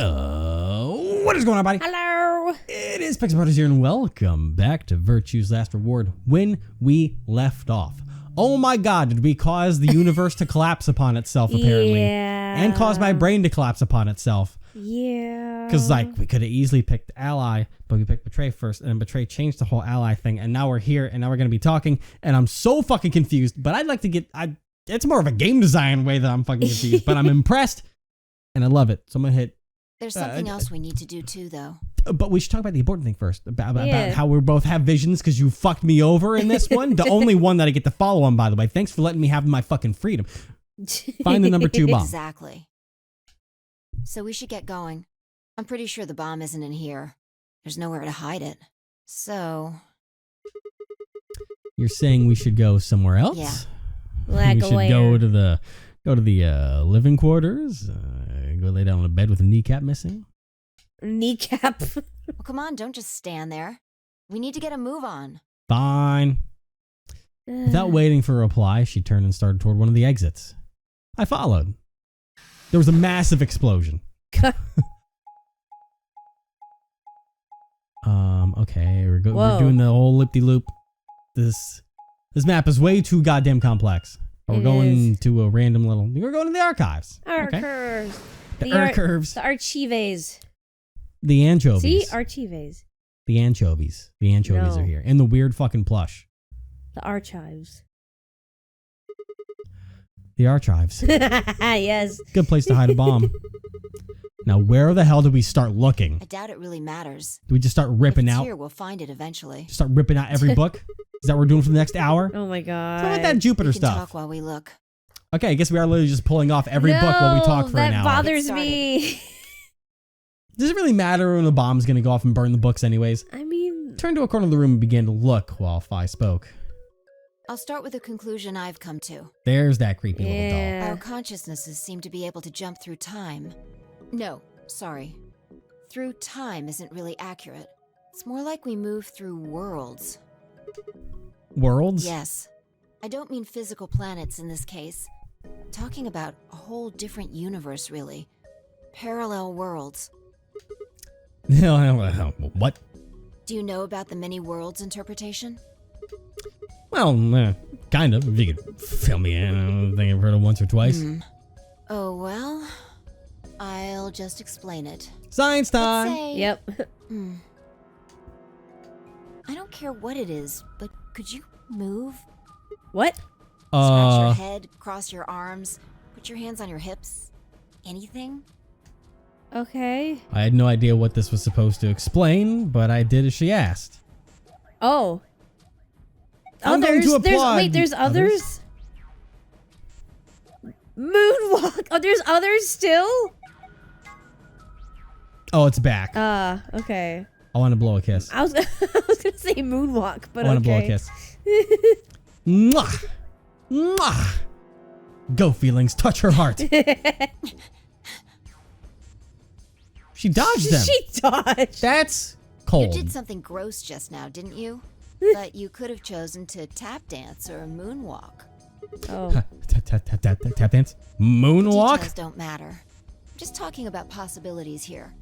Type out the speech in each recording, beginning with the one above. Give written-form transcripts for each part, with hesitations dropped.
What is going on, buddy? Hello. It is Pixel Brothers here, and welcome back to Virtue's Last Reward. When we left off, oh my god, did we cause the universe to collapse upon itself, apparently. Yeah. And cause my brain to collapse upon itself. Yeah. Because, like, we could have easily picked Ally, but we picked Betray first, and then Betray changed the whole Ally thing, and now we're here, and now we're going to be talking, and I'm so fucking confused, but I'd like to get... it's more of a game design way that I'm fucking confused, but I'm impressed, and I love it, so I'm going to hit... There's something else we need to do too, though. But we should talk about the important thing first, about how we both have visions, because you fucked me over in this one. The only one that I get to follow on, by the way. Thanks for letting me have my fucking freedom. Find the number 2 bomb. Exactly. So we should get going. I'm pretty sure the bomb isn't in here. There's nowhere to hide it. So... You're saying we should go somewhere else? Yeah. We should go to the living quarters, go lay down on a bed with a kneecap missing. Kneecap. Well, come on, don't just stand there. We need to get a move on. Fine. Without waiting for a reply, she turned and started toward one of the exits. I followed. There was a massive explosion. Okay, we're doing the whole lip-de-loop. This map is way too goddamn complex. We're going to a random little... We're going to the archives. Archives. Okay? The archives. The archives. The anchovies. See? Archives. The anchovies. The anchovies are here. And the weird fucking plush. The archives. The archives. Yes. Good place to hide a bomb. Now, where the hell do we start looking? I doubt it really matters. Do we just start ripping if it's out? Here, we'll find it eventually. Just start ripping out every book? Is that what we're doing for the next hour? Oh my god. What about that Jupiter we can stuff? Talk while we look. Okay, I guess we are literally just pulling off every book while we talk for an hour. That bothers me. Does it really matter when the bomb's going to go off and burn the books anyways? I mean... Turn to a corner of the room and began to look while Fi spoke. I'll start with a conclusion I've come to. There's that creepy little doll. Our consciousnesses seem to be able to jump through time. No, sorry. Through time isn't really accurate. It's more like we move through worlds. Worlds? Yes. I don't mean physical planets in this case. Talking about a whole different universe, really. Parallel worlds. What? Do you know about the many worlds interpretation? Well, kind of. If you could fill me in. I don't think I've heard it once or twice. Oh, well, I'll just explain it. Science time! Let's say, Yep. I don't care what it is, but could you move? What? Scratch your head, cross your arms, put your hands on your hips. Anything? Okay. I had no idea what this was supposed to explain, but I did as she asked. Oh. I'm going to applaud there's others? Moonwalk. Oh, there's others still? Oh, it's back. Okay. I want to blow a kiss. I was gonna say moonwalk, but I want to blow a kiss. Mwah! Mwah! Go, feelings. Touch her heart. She dodged them. She dodged. That's cold. You did something gross just now, didn't you? But you could have chosen to tap dance or moonwalk. Oh. Tap dance? Moonwalk? Details don't matter. I'm just talking about possibilities here.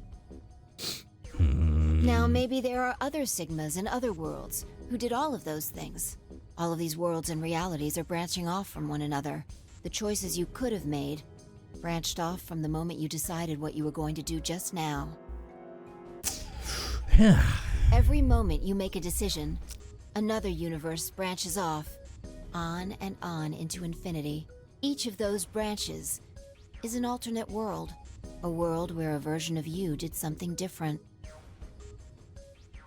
Now, maybe there are other Sigmas in other worlds who did all of those things. All of these worlds and realities are branching off from one another. The choices you could have made branched off from the moment you decided what you were going to do just now. Every moment you make a decision, another universe branches off, on and on into infinity. Each of those branches is an alternate world, a world where a version of you did something different.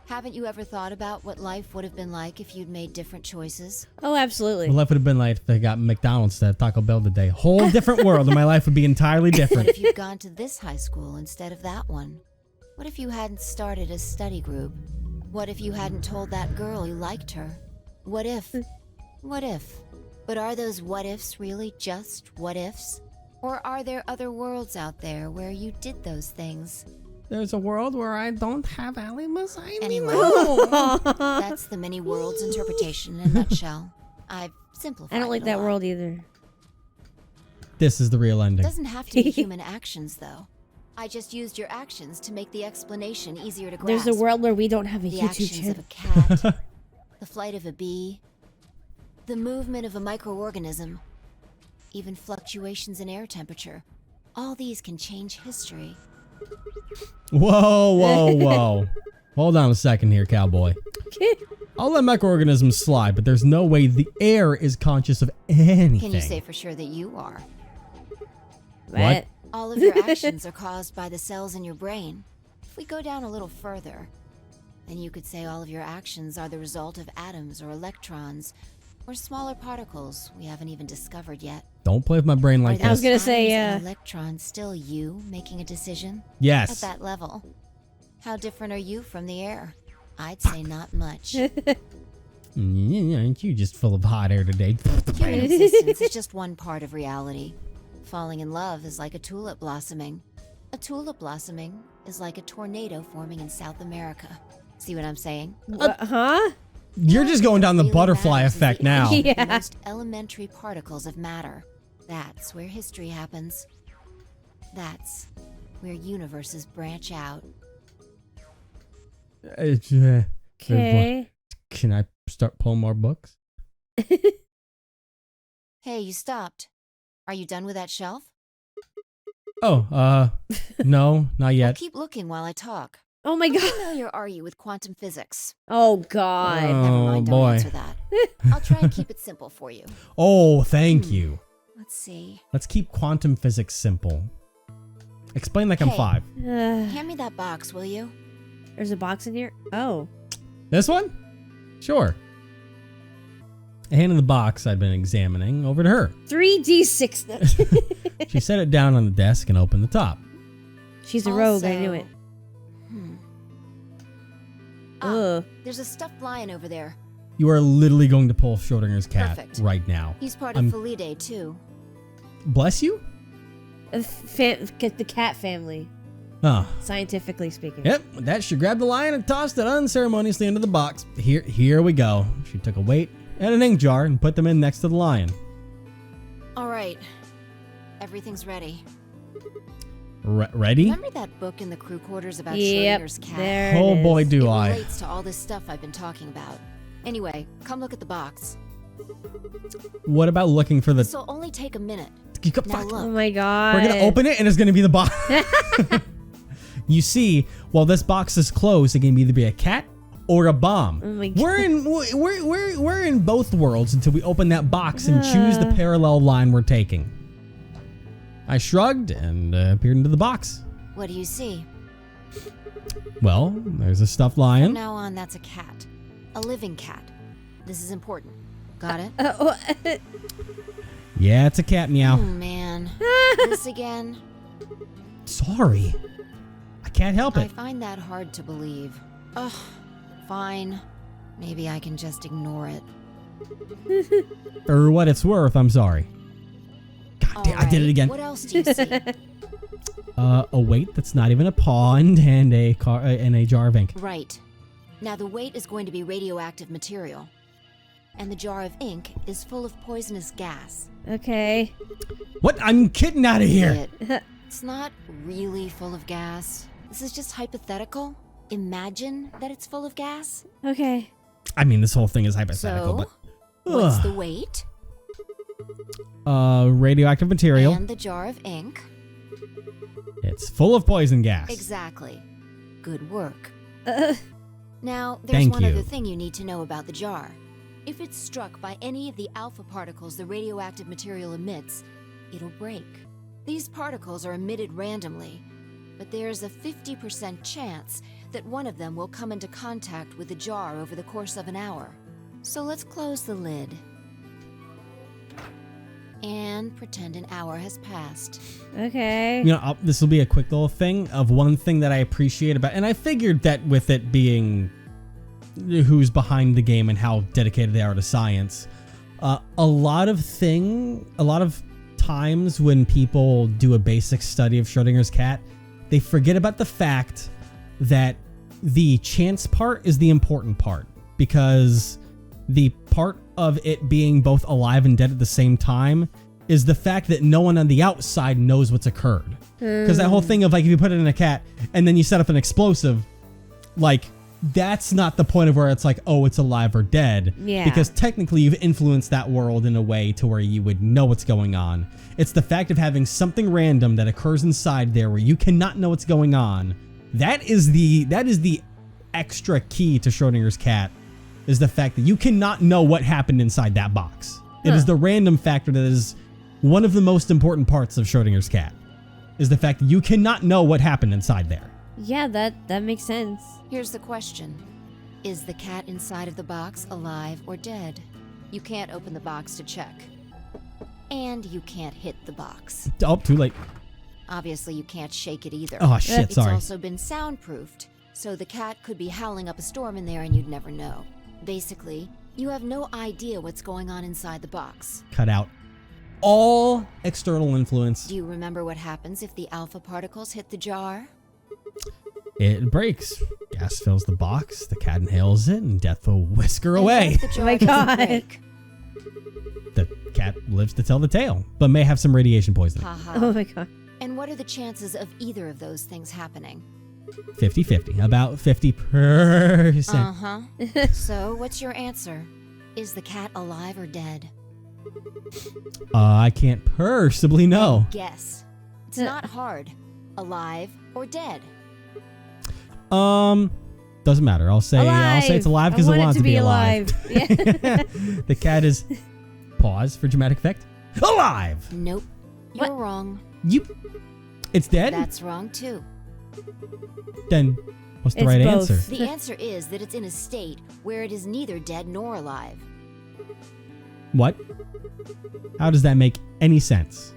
Haven't you ever thought about what life would have been like if you'd made different choices? Oh, absolutely. My life would have been like if I got McDonald's instead of Taco Bell today. Whole different world, and my life would be entirely different. What if you'd gone to this high school instead of that one? What if you hadn't started a study group? What if you hadn't told that girl you liked her? What if? What if? But are those what ifs really just what ifs? Or are there other worlds out there where you did those things? There's a world where I don't have alibis Anyway, that's the many worlds interpretation in a nutshell. I've simplified I don't like it a that lot. world either. This is the real ending. Doesn't have to be human actions, though. I just used your actions to make the explanation easier to grasp. There's a world where we don't have a The YouTube actions channel. of a cat, the flight of a bee, the movement of a microorganism, even fluctuations in air temperature. All these can change history. Whoa. Hold on a second here, cowboy. I'll let microorganisms slide, but there's no way the air is conscious of anything. Can you say for sure that you are? What? All of your actions are caused by the cells in your brain. If we go down a little further, then you could say all of your actions are the result of atoms or electrons or smaller particles we haven't even discovered yet. Don't play with my brain like Are I was this. gonna say, atoms and electrons still you making a decision? At Yes. that level. How different are you from the air? I'd say not much. Aren't you just full of hot air today? Human existence is just one part of reality. Falling in love is like a tulip blossoming. A tulip blossoming is like a tornado forming in South America. See what I'm saying? huh? You're just going down the Really butterfly matters is effect the now. action of Yeah. the most elementary particles of matter. That's where history happens. That's where universes branch out. Okay. Can I start pulling more books? Hey, you stopped. Are you done with that shelf? Oh, no, not Well, yet. keep looking while I talk. Oh my How god. familiar are you with quantum physics? Oh god. Never Oh, mind, boy. don't answer that. I'll try and keep it simple for you. Oh, thank you. Let's see. Let's keep quantum physics simple. Explain like I'm Hey. 5. Hand me that box, will you? There's a box in here. Oh. This one? Sure. I handed the box I'd been examining over to her. 3D6. She set it down on the desk and opened the top. She's a rogue. I Also- knew it. Ugh. There's a stuffed lion over there. You are literally going to pull Schrodinger's cat Perfect. right now. He's part I'm- of Felidae, too. Bless you? Get the cat family, Oh. scientifically speaking. Yep, with that she grabbed the lion and tossed it unceremoniously into the box. Here we go. She took a weight and an ink jar and put them in next to the lion. All right. Everything's ready. Ready? Remember that book in the crew quarters about Yep. Schrödinger's cat? There Oh it boy, is. do It I. relates to all this stuff I've been talking about. Anyway, come look at the box. What about looking for the... This'll only take a minute. Fuck. Now Oh look. my god. We're going to open it and it's going to be the box. You see, while this box is closed, it can either be a cat or a bomb. Oh my God. We're in both worlds until we open that box and choose the parallel line we're taking. I shrugged and peered into the box. What do you see? Well, there's a stuffed From lion. now on, that's a cat. A living cat. This is important. Got it? Yeah, it's a cat, meow. Oh, man. This again? Sorry. I can't help I it. find that hard to believe. Ugh. Fine. Maybe I can just ignore it. For what it's worth, I'm sorry. God damn, I did it Alright, again. What else do you see? A weight that's not even a pond and a jar of ink. Right. Now the weight is going to be radioactive material. And the jar of ink is full of poisonous gas. Okay. What? I'm getting out of here. It's not really full of gas. This is just hypothetical. Imagine that it's full of gas. Okay. I mean, this whole thing is hypothetical, So, but what's Ugh. the weight? Radioactive material. And the jar of ink? It's full of poison gas. Exactly. Good work. Uh, Now, there's Thank one you. other thing you need to know about the jar. If it's struck by any of the alpha particles the radioactive material emits, it'll break. These particles are emitted randomly, but there's a 50% chance that one of them will come into contact with the jar over the course of an hour. So let's close the lid. And pretend an hour has passed. okay. You know, this will be a quick little thing of one thing that I appreciate about, and I figured that with it being who's behind the game and how dedicated they are to science, a lot of times when people do a basic study of Schrodinger's cat, they forget about the fact that the chance part is the important part, because the part of it being both alive and dead at the same time is the fact that no one on the outside knows what's occurred. Because that whole thing of like if you put it in a cat and then you set up an explosive, like that's not the point of where it's like, oh, it's alive or dead. Yeah. Because technically you've influenced that world in a way to where you would know what's going on. It's the fact of having something random that occurs inside there where you cannot know what's going on. That is the extra key to Schrodinger's cat, is the fact that you cannot know what happened inside that box. It is the random factor that is one of the most important parts of Schrodinger's cat, is the fact that you cannot know what happened inside there. Yeah, that makes sense. Here's the question. Is the cat inside of the box alive or dead? You can't open the box to check. And you can't hit the box. Oh, too late. Obviously, you can't shake it either. Oh, shit, It's sorry. also been soundproofed, so the cat could be howling up a storm in there and you'd never know. Basically, you have no idea what's going on inside the box. Cut out all external influence. Do you remember what happens if the alpha particles hit the jar? It breaks. Gas fills the box, the cat inhales it, and death will whisk her away. And if the jar Oh my doesn't God. break, The cat lives to tell the tale, but may have some radiation poisoning. haha. Oh my god. And what are the chances of either of those things happening? 50-50. About 50%. Uh-huh. So, what's your answer? Is the cat alive or dead? I can't possibly know. Guess. It's not hard. Alive or dead? Doesn't matter. I'll say it's alive because it wants to be alive. Yeah. The cat is, pause for dramatic effect, alive. Nope. What? You're wrong. It's dead? That's wrong too. Then what's the It's right both. answer? The answer is that it's in a state where it is neither dead nor alive. What? How does that make any sense?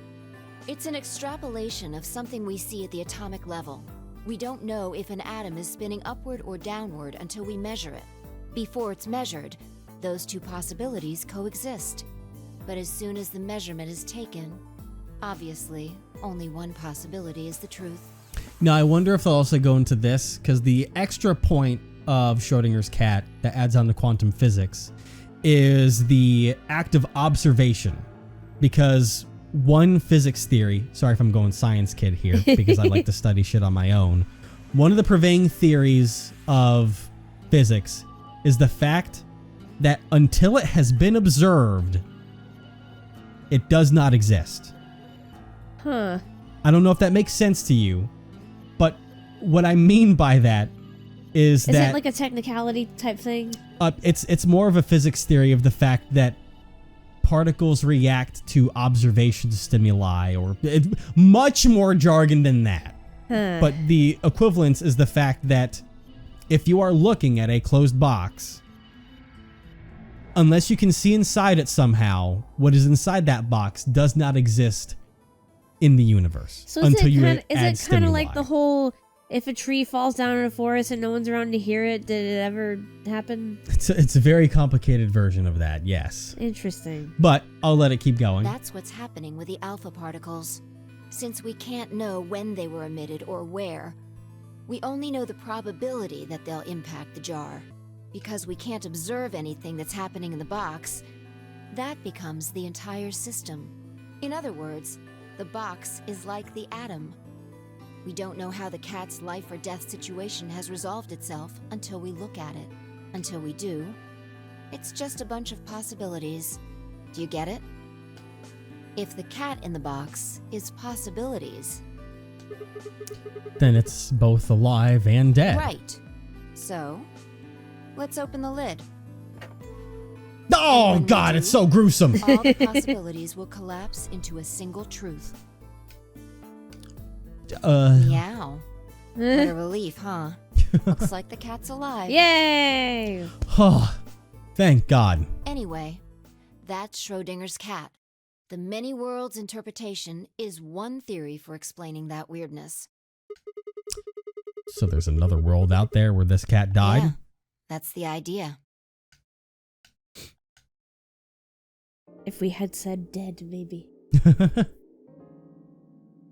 It's an extrapolation of something we see at the atomic level. We don't know if an atom is spinning upward or downward until we measure it. Before it's measured, those two possibilities coexist. But as soon as the measurement is taken, obviously, only one possibility is the truth. Now, I wonder if they'll also go into this, because the extra point of Schrodinger's cat that adds on to quantum physics is the act of observation. Because one physics theory, sorry if I'm going science kid here, because I like to study shit on my own. One of the prevailing theories of physics is the fact that until it has been observed, it does not exist. Huh. I don't know if that makes sense to you, but what I mean by that is Is that it like a technicality type thing? it's more of a physics theory of the fact that particles react to observation stimuli, or much more jargon than that. Huh. But the equivalence is the fact that if you are looking at a closed box, unless you can see inside it somehow, what is inside that box does not exist in the universe So is until it you kind add is it kind of like stimuli. the whole if a tree falls down in a forest and no one's around to hear it, did it ever happen? It's a very complicated version of that, yes. Interesting. But I'll let it keep going. That's what's happening with the alpha particles. Since we can't know when they were emitted or where, we only know the probability that they'll impact the jar. Because we can't observe anything that's happening in the box, that becomes the entire system. In other words, the box is like the atom. We don't know how the cat's life or death situation has resolved itself until we look at it. Until we do, it's just a bunch of possibilities. Do you get it? If the cat in the box is possibilities, Then it's both alive and dead. right. So, let's open the lid. Oh When we God, do, it's so gruesome. All the possibilities will collapse into a single truth. Meow. What a relief, huh? Looks like the cat's alive. Yay! Oh, thank God. Anyway, that's Schrödinger's cat. The many worlds interpretation is one theory for explaining that weirdness. So there's another world out there where this cat died? Yeah, that's the idea. If we had said dead, maybe.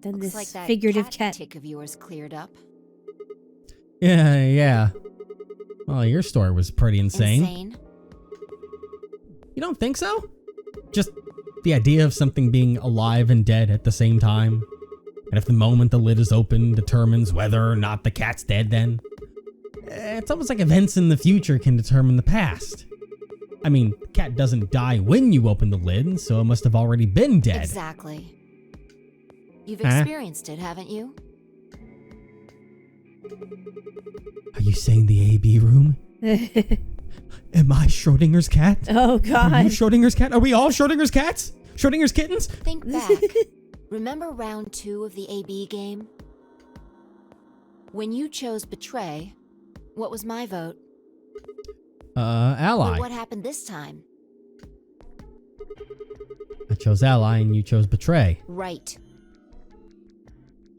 Then Looks this like that figurative cat cat. tick of yours cleared up. Yeah. Well, your story was pretty insane. Insane? You don't think so? Just The idea of something being alive and dead at the same time. And if the moment the lid is open determines whether or not the cat's dead then. It's almost like events in the future can determine the past. I mean, the cat doesn't die when you open the lid, so it must have already been dead. Exactly. You've experienced it, haven't you? Are you saying the AB room? Am I Schrodinger's cat? Oh, Are God. you Schrodinger's cat? Are we all Schrodinger's cats? Schrodinger's kittens? Think back. Remember round 2 of the AB game? When you chose betray, what was my vote? Ally. But what happened this time? I chose ally and you chose betray. Right.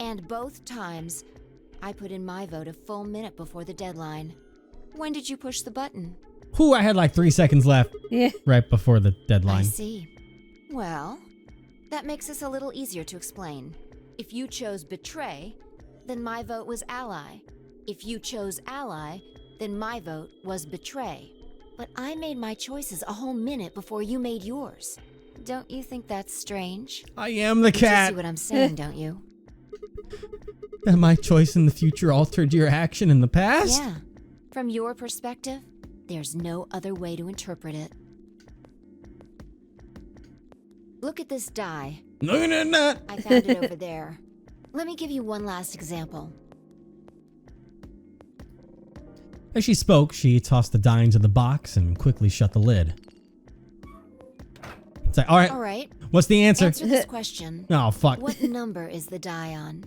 And both times, I put in my vote a full minute before the deadline. When did you push the button? Whew, I had like 3 seconds left Yeah. right before the deadline. I see. Well, that makes this a little easier to explain. If you chose betray, then my vote was ally. If you chose ally, then my vote was betray. But I made my choices a whole minute before you made yours. Don't you think that's strange? I am the You cat. see what I'm saying, don't you? That my choice in the future altered your action in the past? Yeah. From your perspective, there's no other way to interpret it. Look at this die. Look at that. I found it over there. Let me give you one last example. As she spoke, she tossed the die into the box and quickly shut the lid. It's like, all All right. what's the answer? Answer this question. Oh, fuck. What number is the die on?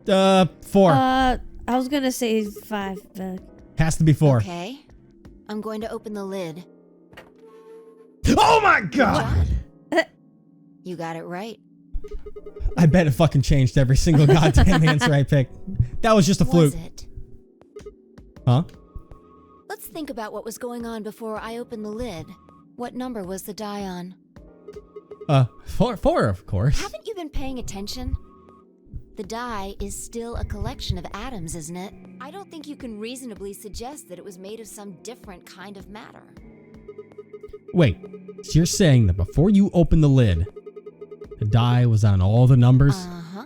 4. I was gonna say 5, but Has to be 4. Okay. I'm going to open the lid. Oh my god! You got it right. I bet it fucking changed every single goddamn answer I picked. That was just a fluke. Was it? Huh? Let's think about what was going on before I opened the lid. What number was the die on? 4, of course. Haven't you been paying attention? The die is still a collection of atoms, isn't it? I don't think you can reasonably suggest that it was made of some different kind of matter. Wait, so you're saying that before you opened the lid, the die was on all the numbers? Uh-huh.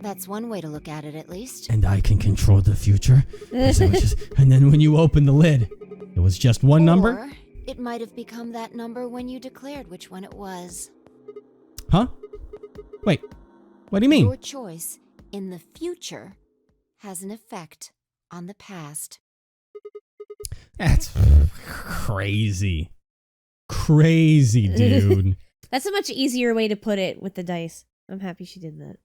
That's one way to look at it, at least. And I can control the future? Is that what and then when you opened the lid, it was just one number? Or it might have become that number when you declared which one it was. Huh? Wait, what do you mean? Your choice in the future has an effect on the past. That's crazy. Crazy, dude. that's a much easier way to put it with the dice. I'm happy she did that.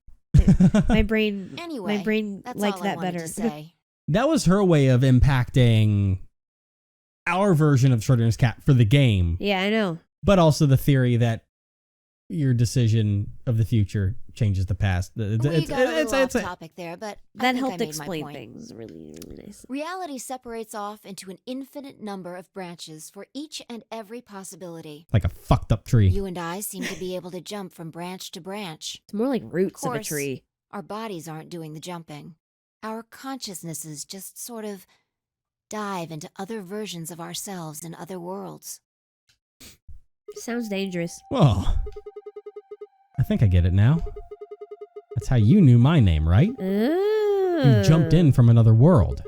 My brain, Anyway, my brain that's liked all I that wanted better. to say. That was her way of impacting our version of Schrodinger's cat for the game, Yeah, I know. but also the theory that your decision of the future changes the past. We got a little off topic there, but I That think I helped made my explain point. things really, really nice. Reality separates off into an infinite number of branches for each and every possibility. like a fucked up tree. You and I seem to be able to jump from branch to branch. It's more like roots of a course. tree. Our bodies aren't doing the jumping. Our consciousnesses just sort of dive into other versions of ourselves in other worlds. Sounds dangerous. Whoa. I think I get it now. That's how you knew my name, right? You jumped in from another world.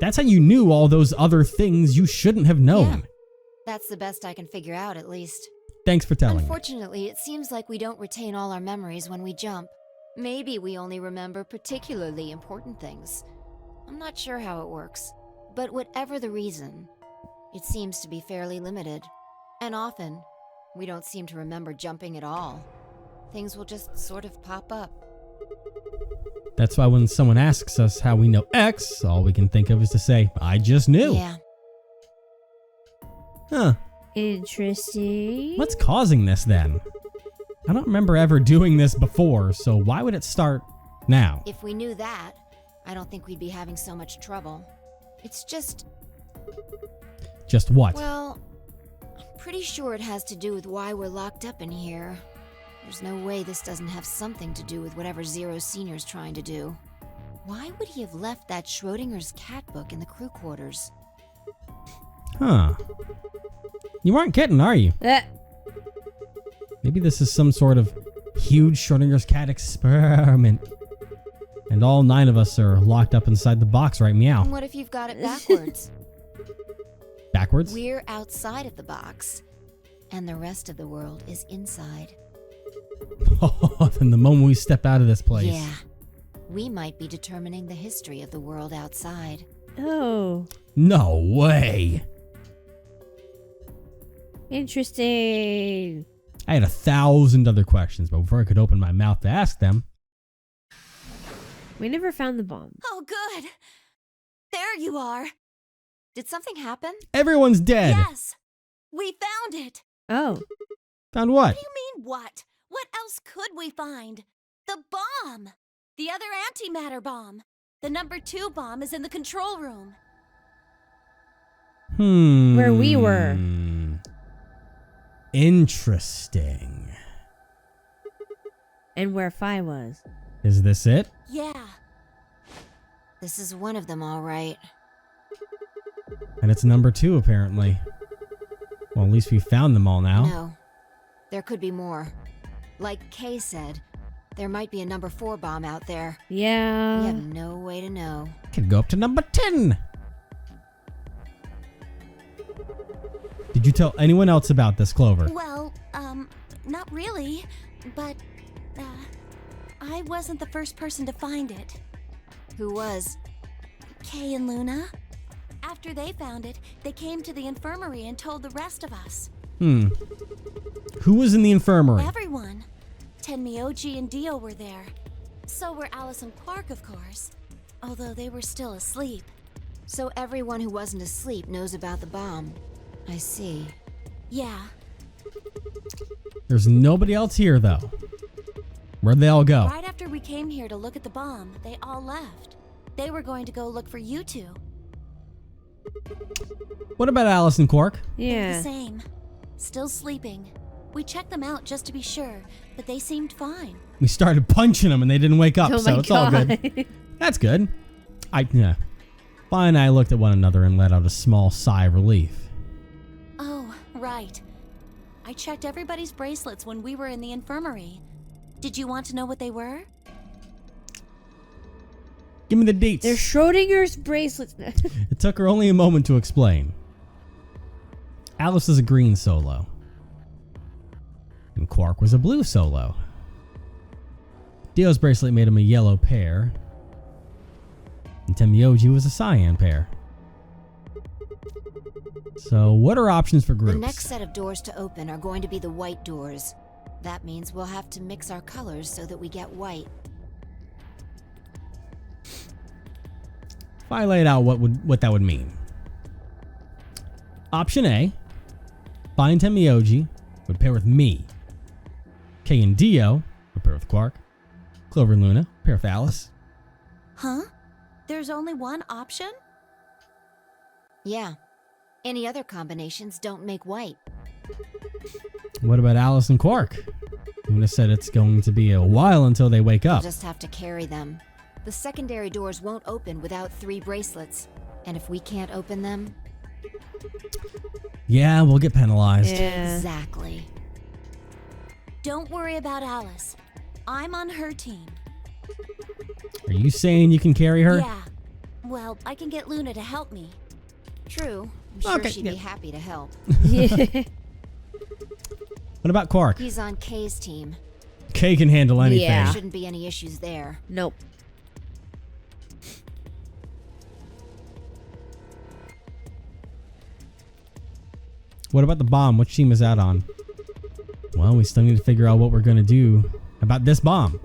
That's how you knew all those other things you shouldn't have known. Yeah. That's the best I can figure out, at least. Thanks for telling me. Unfortunately, it seems like we don't retain all our memories when we jump. Maybe we only remember particularly important things. I'm not sure how it works. But whatever the reason, it seems to be fairly limited. And often, we don't seem to remember jumping at all. Things will just sort of pop up. That's why when someone asks us how we know X, all we can think of is to say, I just knew. Yeah. Huh. Interesting. What's causing this then? I don't remember ever doing this before, so why would it start now? If we knew that, I don't think we'd be having so much trouble. It's just, Just what? well, I'm pretty sure it has to do with why we're locked up in here. There's no way this doesn't have something to do with whatever Zero Senior's trying to do. Why would he have left that Schrödinger's cat book in the crew quarters? Huh. You aren't kidding, are you? Maybe this is some sort of huge Schrodinger's cat experiment. And all 9 of us are locked up inside the box, right? Meow. What if you've got it backwards? Backwards? We're outside of the box, and the rest of the world is inside. Oh, then the moment we step out of this place. Yeah. We might be determining the history of the world outside. Oh, No way. interesting. I had 1,000 other questions, but before I could open my mouth to ask them, We never found the bomb. Oh, good. There you are. Did something happen? everyone's dead. Yes, we found it. Oh, Found what? What do you mean, what? What else could we find? The bomb. The other antimatter bomb. The number 2 bomb is in the control room. Where we were. Interesting. and where Phi was. Is this it? Yeah. This is one of them, all right. And it's number 2, apparently. Well, at least we found them all now. No. There could be more. Like Kay said, there might be a number 4 bomb out there. Yeah. We have no way to know. Could go up to number 10. Did you tell anyone else about this, Clover? Well, not really. But, I wasn't the first person to find it. Who was? Kay and Luna. After they found it, they came to the infirmary and told the rest of us. Who was in the infirmary? Everyone. Tenmyoji and Dio were there. So were Alice and Quark, of course. Although they were still asleep. So everyone who wasn't asleep knows about the bomb. I see. Yeah. There's nobody else here, though. Where'd they all go? Right after we came here to look at the bomb, they all left. They were going to go look for you two. What about Alice and Quark? They're Yeah. the same. Still sleeping. We checked them out just to be sure, but they seemed fine. We started punching them and they didn't wake up, Oh so my it's all God. good. That's good. Yeah. Fi and I looked at one another and let out a small sigh of relief. Oh, right. I checked everybody's bracelets when we were in the infirmary. Did you want to know what they were? Give me the dates. They're Schrodinger's bracelets. It took her only a moment to explain. Alice is a green solo. And Quark was a blue solo. Dio's bracelet made him a yellow pair. And Tenmyoji was a cyan pair. So what are options for groups? The next set of doors to open are going to be the white doors. That means we'll have to mix our colors so that we get white. If I laid out what that would mean. Option A, Fi and Tenmyoji would pair with me. Kay and Dio would pair with Quark. Clover and Luna pair with Alice. Huh? There's only one option? Yeah. Any other combinations don't make white. What about Alice and Quark? Luna said it's going to be a while until they wake We'll up. just have to carry them. The secondary doors won't open without 3 bracelets. And if we can't open them... Yeah, we'll get penalized. Yeah. Exactly. Don't worry about Alice. I'm on her team. Are you saying you can carry her? Yeah. Well, I can get Luna to help me. True. I'm sure Okay, she'd yeah. be happy to help. Yeah. What about Quark? He's on Kay's team. Kay can handle anything. Yeah. There shouldn't be any issues there. Nope. What about the bomb? Which team is that on? Well, we still need to figure out what we're going to do about this bomb.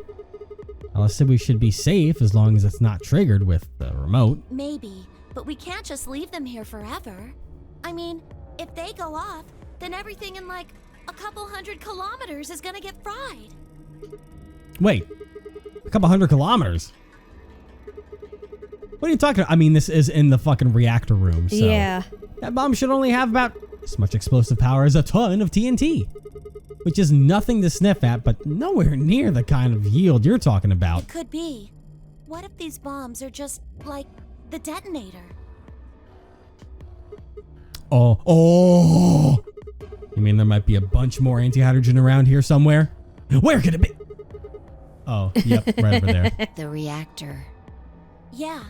Alice said we should be safe as long as it's not triggered with the remote. Maybe, but we can't just leave them here forever. I mean, if they go off, then everything in like a couple 100 kilometers is gonna get fried. Wait, a couple 100 kilometers? What are you talking about? I mean, this is in the fucking reactor room, so Yeah. that bomb should only have about as much explosive power as a ton of TNT, which is nothing to sniff at, but nowhere near the kind of yield you're talking about. It could be. What if these bombs are just like the detonator? Oh. You You mean there might be a bunch more anti-hydrogen around here somewhere? Where could it be? Oh, yep, right over there. The reactor. Yeah.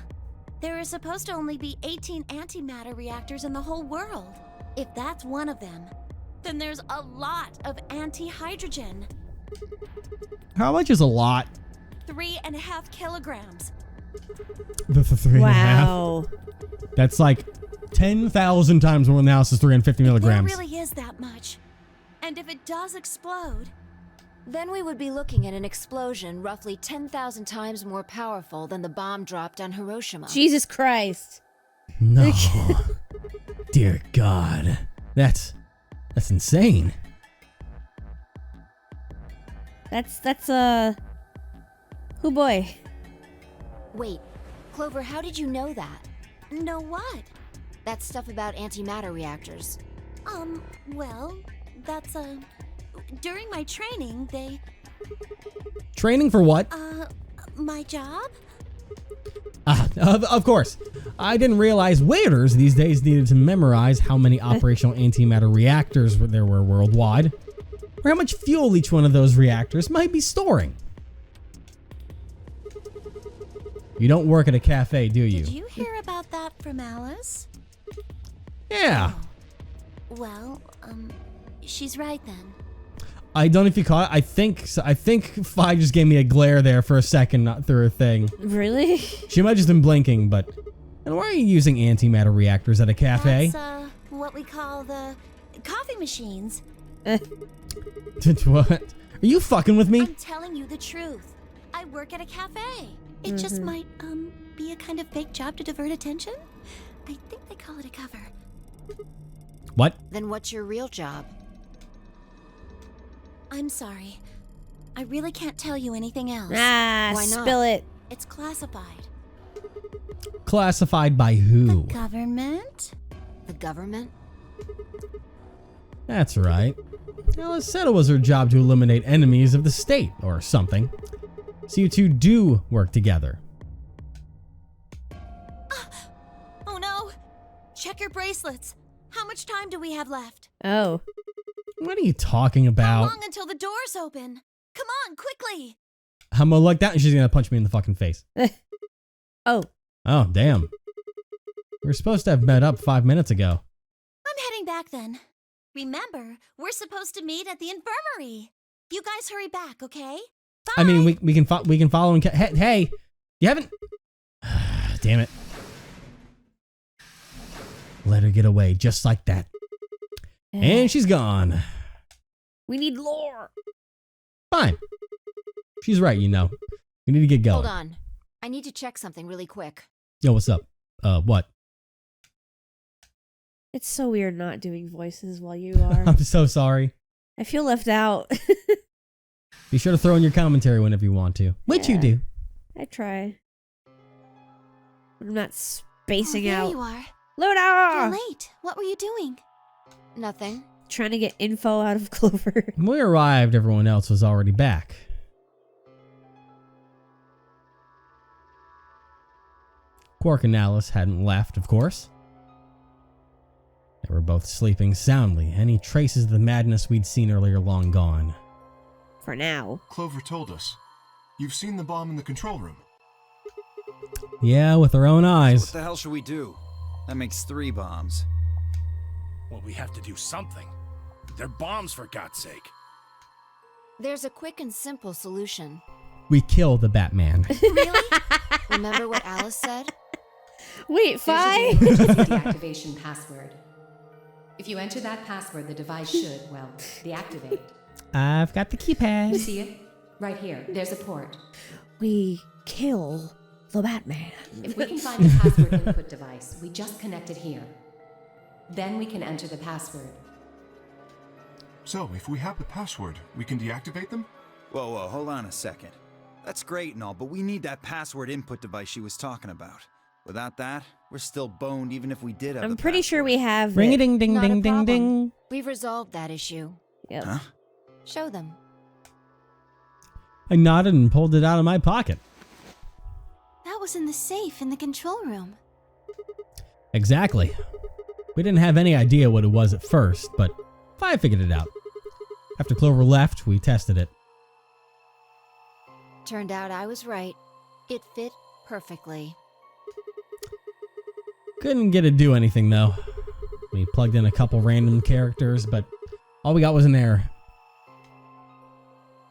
There are supposed to only be 18 antimatter reactors in the whole world. If that's one of them, then there's a lot of anti-hydrogen. How much is a lot? 3.5 kilograms. The 3.5. Wow. That's like 10,000 times more than the house is 350 milligrams. There really is that much. And if it does explode, Then we would be looking at an explosion roughly 10,000 times more powerful than the bomb dropped on Hiroshima. Jesus Christ. No. Dear God. That's insane. That's oh boy. Wait, Clover, how did you know that? know what? That stuff about antimatter reactors. Well, that's, during my training, Training for what? my job? Of course. I didn't realize waiters these days needed to memorize how many operational antimatter reactors there were worldwide, or how much fuel each one of those reactors might be storing. You don't work at a cafe, do you? Did you hear about that from Alice? Yeah. Well, she's right then. I don't know if you caught it. I think Fi just gave me a glare there for a second, not through her thing. Really? She might have just been blinking, but... And why are you using antimatter reactors at a cafe? That's, what we call the coffee machines. What? Are you fucking with me? I'm telling you the truth. I work at a cafe. It just might, be a kind of fake job to divert attention. I think they call it a cover. What? Then what's your real job? I'm sorry. I really can't tell you anything else. Ah, Why not? spill it. It's classified. Classified by who? Government? The government? That's right. Alice said it was her job to eliminate enemies of the state, or something. So you two do work together. Oh no! Check your bracelets. How much time do we have left? Oh. What are you talking How about? long until the doors open? Come on, quickly! I'm gonna look down and she's gonna punch me in the fucking face. Oh. Oh, damn. We were supposed to have met up 5 minutes ago. I'm heading back then. Remember, we're supposed to meet at the infirmary. You guys hurry back, okay? Bye! I mean, we can follow and... Hey, you haven't... Damn it. Let her get away just like that. And she's gone. We need lore. Fine. She's right, you know. We need to get going. Hold on. I need to check something really quick. Yo, what's up? What? It's so weird not doing voices while you are. I'm so sorry. I feel left out. Be sure to throw in your commentary whenever you want to. Which you Yeah. do. I try. But I'm not spacing there out. you are. Luna! You're late. What were you doing? Nothing. Trying to get info out of Clover. When we arrived, everyone else was already back. Quark and Alice hadn't left, of course. They were both sleeping soundly, any traces of the madness we'd seen earlier long gone. For now. Clover told us. You've seen the bomb in the control room. Yeah, with our own What eyes. the hell should we do? That makes 3 bombs. Well, we have to do something. They're bombs, for God's sake. There's a quick and simple solution. We kill the Batman. Really? Remember what Alice said? Wait, There's Fi? an emergency deactivation password. If you enter that password, the device should, well, deactivate. I've got the keypad. See it? Right here. There's a port. We kill the Batman. If we can find the password input device, we just connect it here. Then we can enter the password. So, if we have the password, we can deactivate them? Whoa, hold on a second. That's great and all, but we need that password input device she was talking about. Without that, we're still boned even if we did have I'm the pretty sure we have Ring a it. ding ding Not a ding ding problem. ding. We've resolved that issue. Yep. Huh? Show them. I nodded and pulled it out of my pocket. That was in the safe in the control room. Exactly. We didn't have any idea what it was at first, but I figured it out. After Clover left, we tested it. Turned out I was right. It fit perfectly. Couldn't get it to do anything, though. We plugged in a couple random characters, but all we got was an error.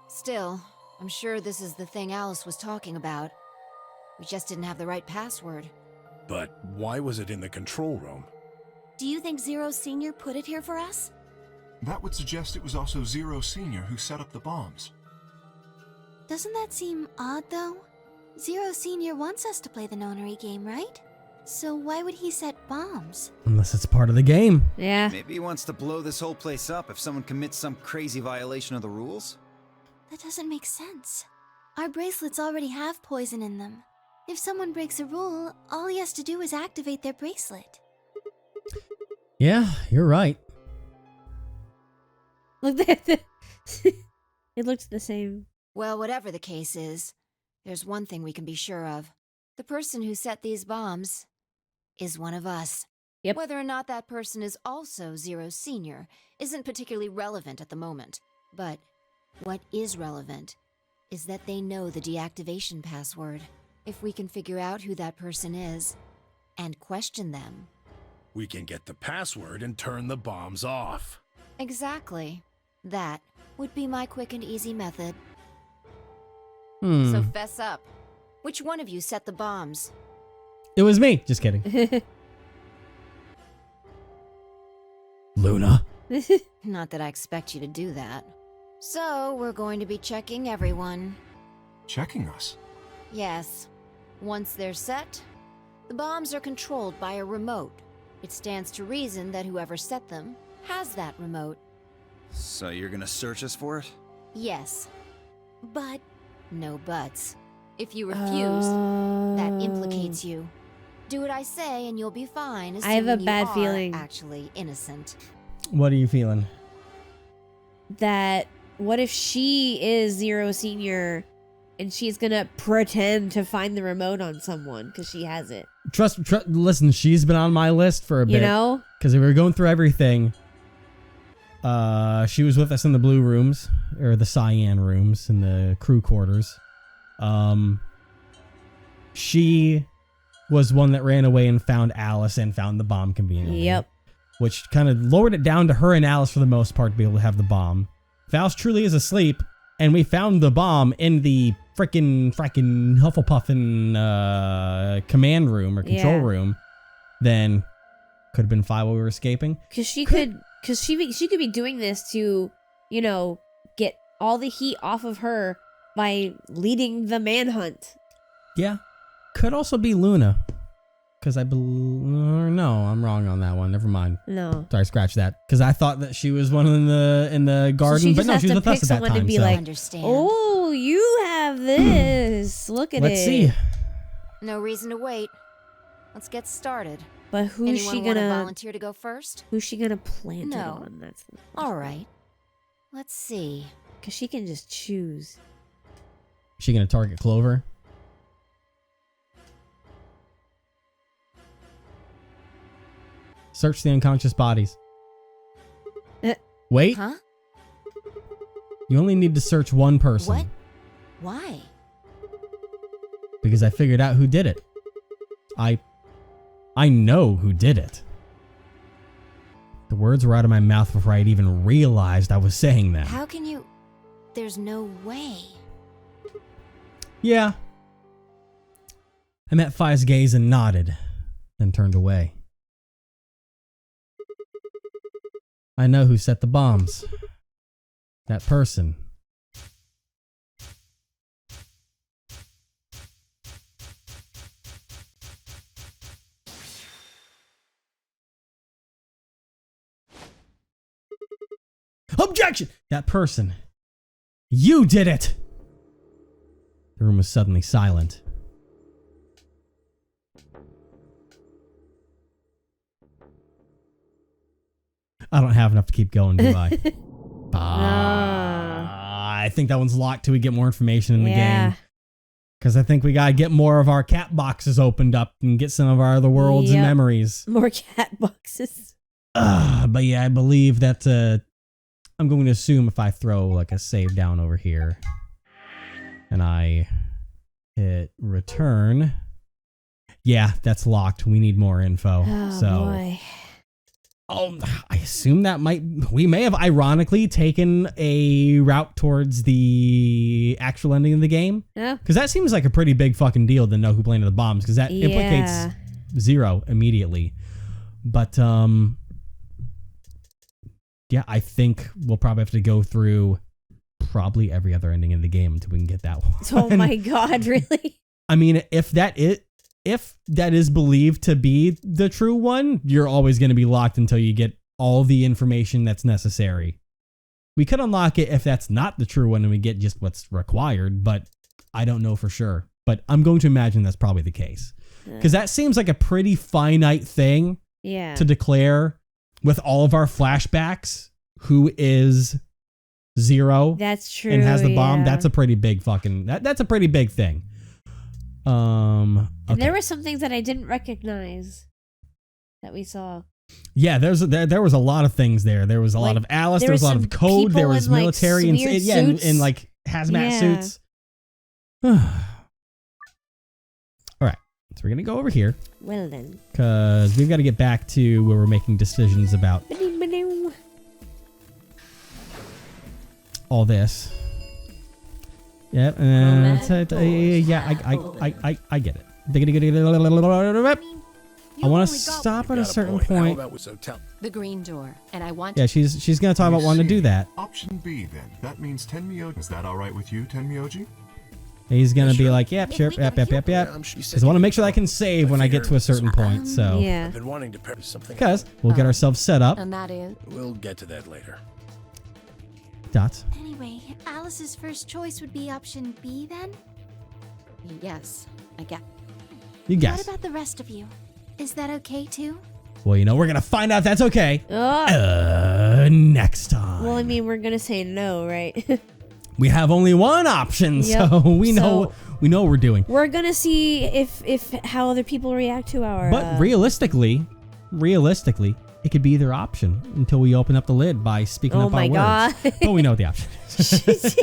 Still, I'm sure this is the thing Alice was talking about. We just didn't have the right password. But why was it in the control room? Do you think Zero Senior put it here for us? That would suggest it was also Zero Senior who set up the bombs. Doesn't that seem odd, though? Zero Senior wants us to play the nonary game, right? So why would he set bombs? Unless it's part of the game. Yeah. Maybe he wants to blow this whole place up if someone commits some crazy violation of the rules? That doesn't make sense. Our bracelets already have poison in them. If someone breaks a rule, all he has to do is activate their bracelet. Yeah, you're right. Look there. It looks the same. Well, whatever the case is, there's one thing we can be sure of. The person who set these bombs is one of us. Yep. Whether or not that person is also Zero Senior isn't particularly relevant at the moment. But what is relevant is that they know the deactivation password. If we can figure out who that person is and question them. We can get the password and turn the bombs off. Exactly. That would be my quick and easy method. Hmm. So fess up. Which one of you set the bombs? It was me. Just kidding. Luna. Not that I expect you to do that. So, we're going to be checking everyone. Checking us? Yes. Once they're set, the bombs are controlled by a remote. It stands to reason that whoever set them has that remote. So you're gonna search us for it? Yes. But No buts. If you refuse, that implicates you. Do what I say and you'll be fine, I have a assuming bad you are feeling. actually innocent. What are you feeling? That what if she is Zero Senior and she's gonna pretend to find the remote on someone because she has it? Listen, she's been on my list for a bit. You know? Because we were going through everything. She was with us in the blue rooms, or the cyan rooms, in the crew quarters. She was one that ran away and found Alice and found the bomb conveniently. Yep. Which kind of lowered it down to her and Alice for the most part to be able to have the bomb. If Alice truly is asleep, and we found the bomb in the frickin' Hufflepuffin command room or control room, then could have been fine while we were escaping. Because she could be doing this to, you know, get all the heat off of her by leading the manhunt. Yeah. Could also be Luna. Because I believe... No, I'm wrong on that one. Never mind. No. Sorry, scratch that. Because I thought that she was one in the garden. But no, she was with us at that time. To be so. like, Understand. oh, you have this. Look at Let's it. see. No reason to wait. Let's get started. But who's Anyone she wanna gonna volunteer to go first? Who's she gonna plant it No. on? That's the All right. Let's see. because she can just choose. Is she going to target Clover? Search the unconscious bodies. Wait. Huh? You only need to search one person. What? Why? Because I figured out who did it. I know who did it. The words were out of my mouth before I'd even realized I was saying them. How can you... There's no way. Yeah. I met Fi's gaze and nodded, then turned away. I know who set the bombs. That person. Objection! That person. You did it! The room was suddenly silent. I don't have enough to keep going, do I? I think that one's locked till we get more information in the game. Because I think we gotta get more of our cat boxes opened up and get some of our other worlds and memories. More cat boxes. But yeah, I believe that I'm going to assume if I throw like a save down over here and I hit return, yeah, that's locked. We need more info. Oh, so, boy. I assume that we may have ironically taken a route towards the actual ending of the game. Yeah. Because that seems like a pretty big fucking deal to know who planted the bombs, because that implicates Zero immediately. But, yeah, I think we'll probably have to go through probably every other ending of the game until we can get that one. Oh my god, really? I mean, if that is believed to be the true one, you're always going to be locked until you get all the information that's necessary. We could unlock it if that's not the true one and we get just what's required, but I don't know for sure. But I'm going to imagine that's probably the case. Because that seems like a pretty finite thing to declare with all of our flashbacks who is Zero. That's true. And has the bomb. That's a pretty big fucking... That's a pretty big thing. Okay. There were some things that I didn't recognize that we saw. Yeah, there was a lot of things there. There was a lot of Alice. There was a lot of code. There was military and like hazmat suits. All right, so we're gonna go over here. Well then, because we've got to get back to where we're making decisions about all this. Yep. Yeah, I get it. I want to stop at a certain point. The green door, and I want. Yeah, she's gonna talk about wanting to do that. Option B then. That means Tenmyoji. Is that all right with you, Tenmyoji? He's gonna be like, yep, sure, yep. Because I want to make sure that I can save when I get to a certain point. So yeah. I've been wanting to pair something. Because we'll get ourselves set up. And that is. We'll get to that later. Dots. Anyway, Alice's first choice would be option B then? Yes, I get. You guess. What about the rest of you? Is that okay too? Well, we're gonna find out if that's okay. Next time. Well, I mean, we're gonna say no, right? We have only one option, so we know what we're doing. We're gonna see if how other people react to our. But realistically, it could be either option until we open up the lid by speaking up our words. Oh my god! But we know what the option is.